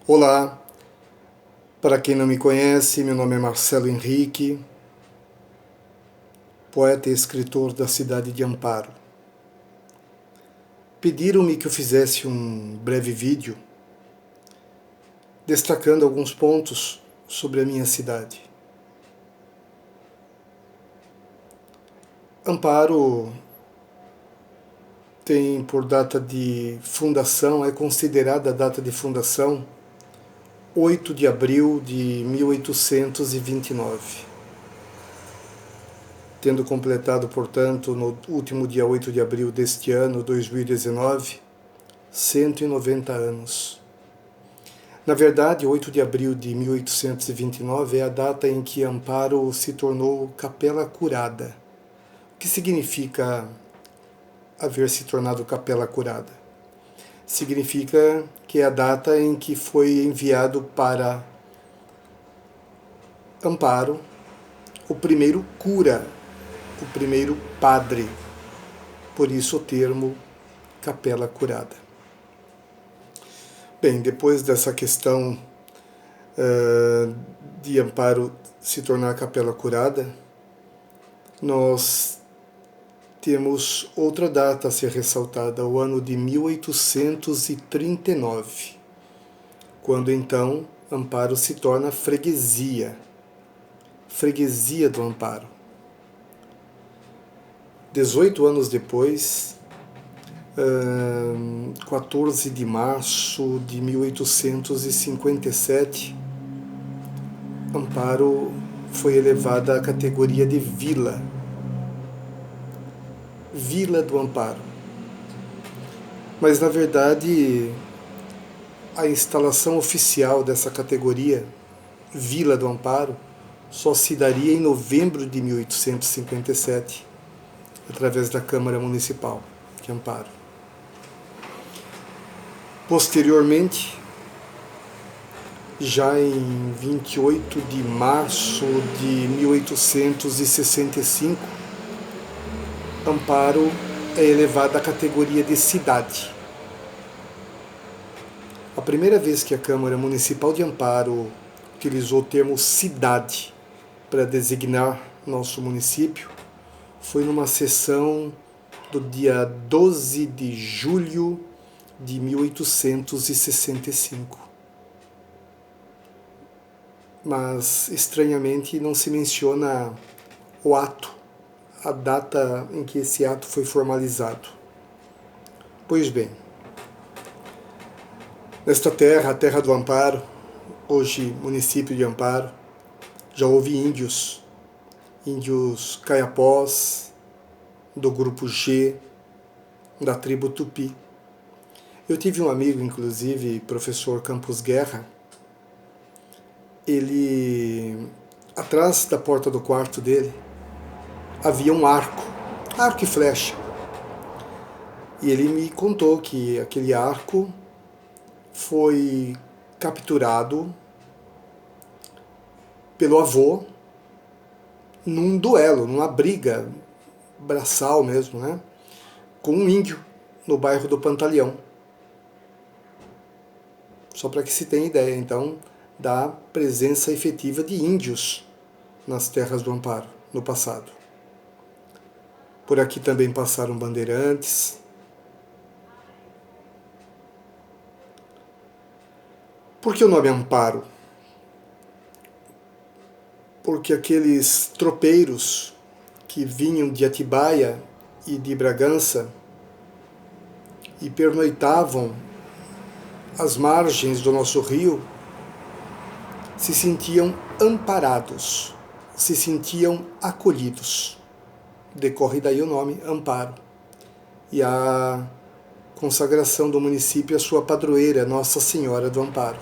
Olá, para quem não me conhece, meu nome é Marcelo Henrique, poeta e escritor da cidade de Amparo. Pediram-me que eu fizesse um breve vídeo destacando alguns pontos sobre a minha cidade. Amparo tem por data de fundação, é considerada a data de fundação 8 de abril de 1829. Tendo completado, portanto, no último dia 8 de abril deste ano, 2019, 190 anos. Na verdade, 8 de abril de 1829 é a data em que Amparo se tornou Capela Curada. O que significa haver se tornado Capela Curada? Significa que é a data em que foi enviado para Amparo o primeiro cura, o primeiro padre, por isso o termo Capela Curada. Bem, depois dessa questão de Amparo se tornar Capela Curada, nós temos outra data a ser ressaltada, o ano de 1839, quando então Amparo se torna freguesia do Amparo. 18 anos depois, 14 de março de 1857, Amparo foi elevada à categoria de Vila do Amparo. Mas, na verdade, a instalação oficial dessa categoria, Vila do Amparo, só se daria em novembro de 1857, através da Câmara Municipal de Amparo. Posteriormente, já em 28 de março de 1865, Amparo é elevada à categoria de cidade. A primeira vez que a Câmara Municipal de Amparo utilizou o termo cidade para designar nosso município foi numa sessão do dia 12 de julho de 1865. Mas, estranhamente, não se menciona o ato, a data em que esse ato foi formalizado. Pois bem, nesta terra, a terra do Amparo, hoje município de Amparo, já houve índios caiapós, do grupo G, da tribo Tupi. Eu tive um amigo, inclusive, professor Campos Guerra. Ele, atrás da porta do quarto dele, havia um arco e flecha. E ele me contou que aquele arco foi capturado pelo avô num duelo, numa briga braçal mesmo, né, com um índio no bairro do Pantaleão. Só para que se tenha ideia, então, da presença efetiva de índios nas terras do Amparo, no passado. Por aqui também passaram bandeirantes. Por que o nome Amparo? Porque aqueles tropeiros que vinham de Atibaia e de Bragança e pernoitavam às margens do nosso rio se sentiam amparados, se sentiam acolhidos. Decorre daí o nome Amparo. E a consagração do município à sua padroeira, Nossa Senhora do Amparo.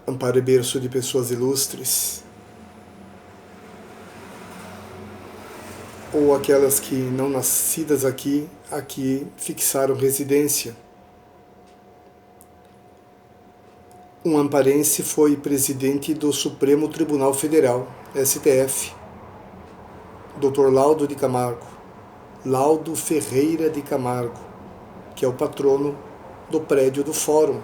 Amparo é berço de pessoas ilustres, ou aquelas que, não nascidas aqui fixaram residência. Um amparense foi presidente do Supremo Tribunal Federal, STF, Dr. Laudo de Camargo, Laudo Ferreira de Camargo, que é o patrono do prédio do Fórum.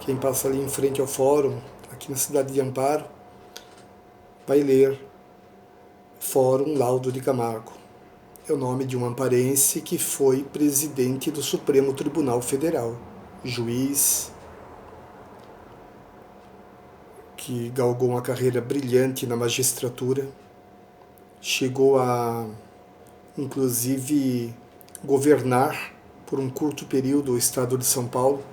Quem passa ali em frente ao Fórum, aqui na cidade de Amparo, vai ler Fórum Laudo de Camargo. É o nome de um amparense que foi presidente do Supremo Tribunal Federal, juiz que galgou uma carreira brilhante na magistratura, chegou a, inclusive, governar por um curto período o estado de São Paulo.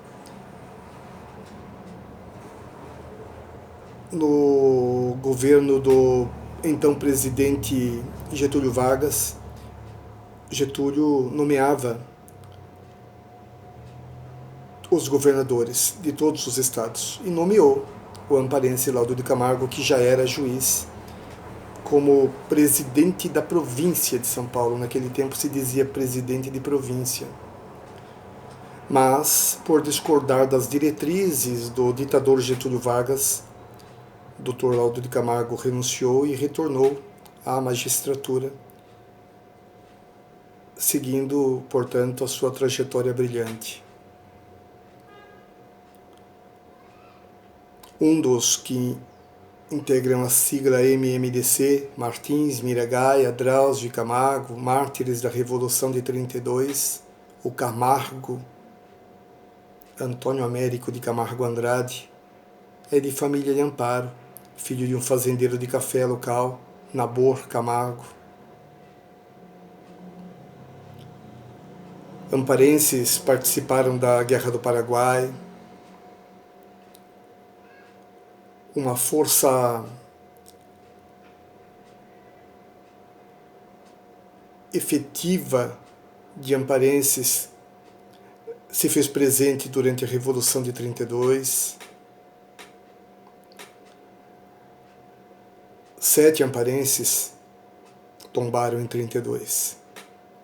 No governo do então presidente Getúlio Vargas, Getúlio nomeava os governadores de todos os estados e nomeou o amparense Laudo de Camargo, que já era juiz, como presidente da província de São Paulo. Naquele tempo se dizia presidente de província. Mas, por discordar das diretrizes do ditador Getúlio Vargas, Dr. Laudo de Camargo renunciou e retornou à magistratura, seguindo, portanto, a sua trajetória brilhante. Um dos que integram a sigla MMDC, Martins, Miragaia, Drauzio de Camargo, mártires da Revolução de 32, o Camargo, Antônio Américo de Camargo Andrade, é de família de Amparo, filho de um fazendeiro de café local, Nabor Camargo. Amparenses participaram da Guerra do Paraguai, uma força efetiva de amparenses se fez presente durante a Revolução de 32. 7 amparenses tombaram em 32,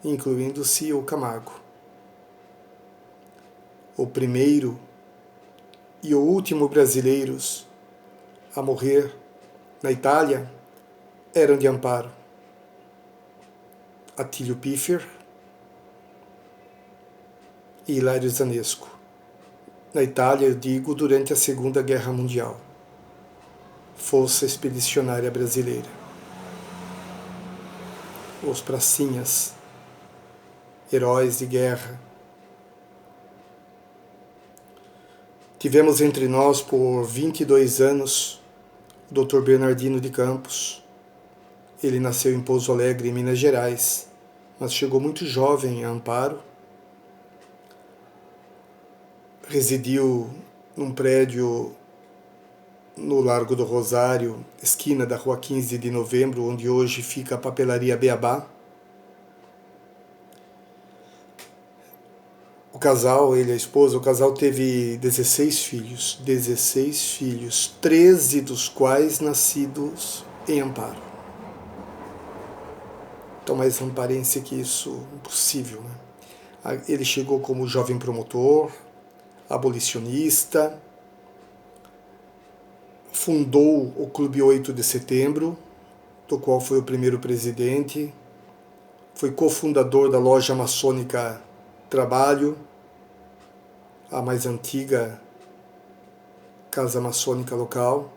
incluindo-se o Camargo. O primeiro e o último brasileiros a morrer na Itália eram de Amparo. Atílio Piffer e Hilário Zanesco. Na Itália, eu digo, durante a Segunda Guerra Mundial. Força Expedicionária Brasileira. Os pracinhas, heróis de guerra. Tivemos entre nós por 22 anos o Dr. Bernardino de Campos. Ele nasceu em Pouso Alegre, em Minas Gerais, mas chegou muito jovem a Amparo. Residiu num prédio no Largo do Rosário, esquina da Rua 15 de Novembro, onde hoje fica a papelaria Beabá. O casal, ele e a esposa, o casal teve 16 filhos. 16 filhos, 13 dos quais nascidos em Amparo. Então, mais amparense que isso, impossível, né? Ele chegou como jovem promotor, abolicionista, fundou o Clube 8 de Setembro, do qual foi o primeiro presidente, foi cofundador da loja maçônica Trabalho, a mais antiga casa maçônica local.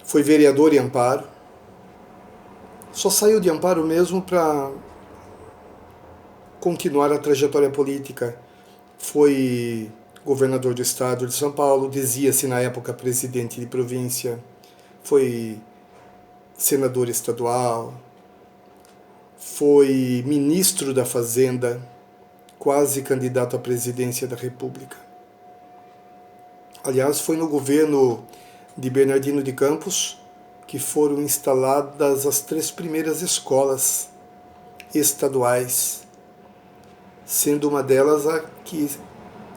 Foi vereador em Amparo. Só saiu de Amparo mesmo para continuar a trajetória política. Foi governador do estado de São Paulo, dizia-se na época presidente de província, foi senador estadual, foi ministro da Fazenda, quase candidato à presidência da República. Aliás, foi no governo de Bernardino de Campos que foram instaladas as 3 primeiras escolas estaduais, sendo uma delas a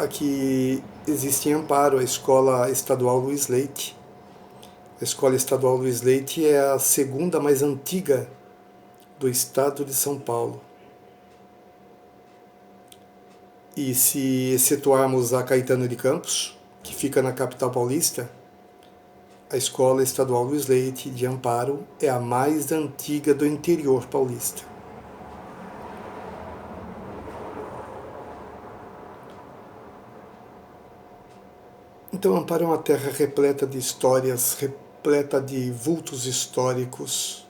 que existe em Amparo, a Escola Estadual Luiz Leite. A Escola Estadual Luiz Leite é a segunda mais antiga do estado de São Paulo. E se excetuarmos a Caetano de Campos, que fica na capital paulista, a Escola Estadual Luiz Leite de Amparo é a mais antiga do interior paulista. Então, Amparo é uma terra repleta de histórias, repleta de vultos históricos,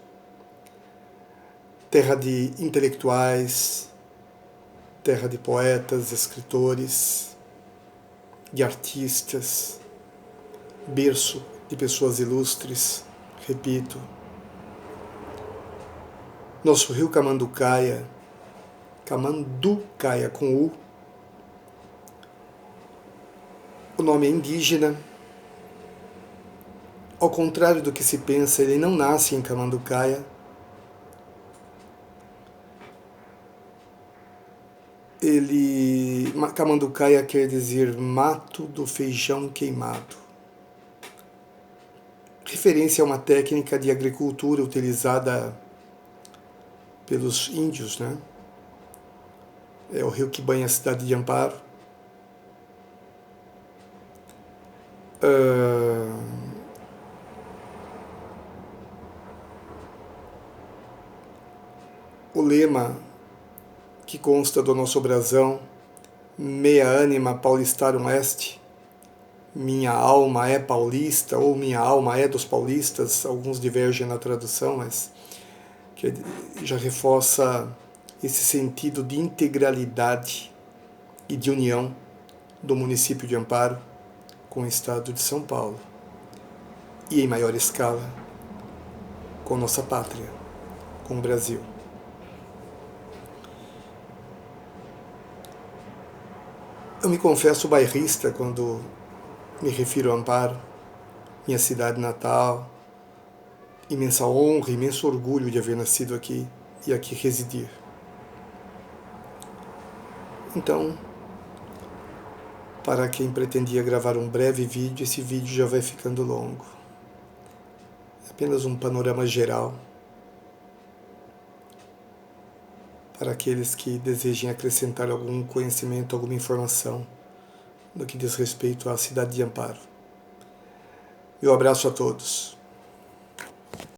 terra de intelectuais, terra de poetas, escritores, de artistas, berço de pessoas ilustres, repito. Nosso rio Camanducaia com U, o nome é indígena. Ao contrário do que se pensa, ele não nasce em Camanducaia. Camanducaia quer dizer mato do feijão queimado. Referência a uma técnica de agricultura utilizada pelos índios, né? É o rio que banha a cidade de Amparo. O lema que consta do nosso brasão, Mea Anima Paulistarum Est, minha alma é paulista, ou minha alma é dos paulistas, alguns divergem na tradução, mas que já reforça esse sentido de integralidade e de união do município de Amparo com o estado de São Paulo e, em maior escala, com nossa pátria, com o Brasil. Eu me confesso bairrista quando me refiro a Amparo, minha cidade natal, imensa honra, imenso orgulho de haver nascido aqui e aqui residir. Então, para quem pretendia gravar um breve vídeo, esse vídeo já vai ficando longo. É apenas um panorama geral para aqueles que desejem acrescentar algum conhecimento, alguma informação no que diz respeito à cidade de Amparo. Meu abraço a todos.